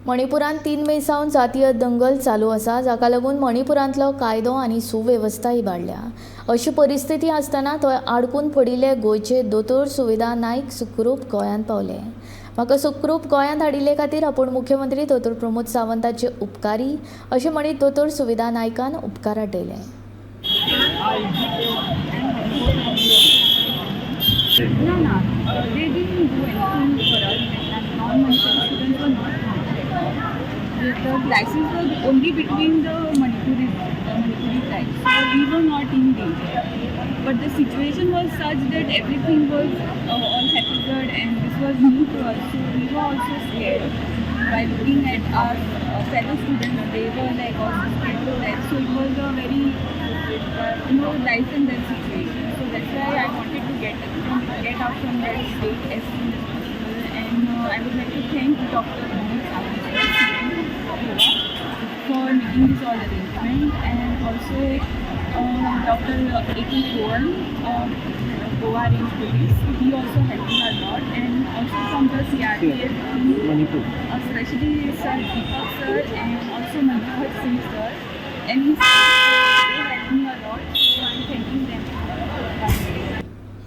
मणिपुरांत 3 मे सावन जातीय दंगल चालू आसा, जाका लागून मणिपुरांतलो कायदो आनी सुवेवस्था इबाडल्या. अशी परिस्थिती आसतना थंय आडकून पडिल्ले गोंयचे दोतोर सुविधा नायक सुखरूप गोंयांत पावले. म्हाका सुखरूप गोंयांत हाडिल्ले खातीर आपूण मुख्यमंत्री दोतोर प्रमोद सावंताचे उपकारी अशें म्हणीत दोतोर सुविधा नायकान उपकार आटयले. No, no, they didn't do anything for us, and non-Manipuri students were not harmed. The crisis was only between the Manipuri tribes, so we were not in danger. But the situation was such that everything was all haphazard, and this was new to us, so we were also scared. By looking at our fellow students, they were like also scared to death, so it was a very life and death situation. So that's why I wanted to get out from that state as soon as possible. And I would like to thank Dr. for making this all arrangement, and also Dr. Goan Goa Range Police. He also helped me a lot, and also from the CRTF Manipur, especially Sir Deepak sir and also Manipur sir, and his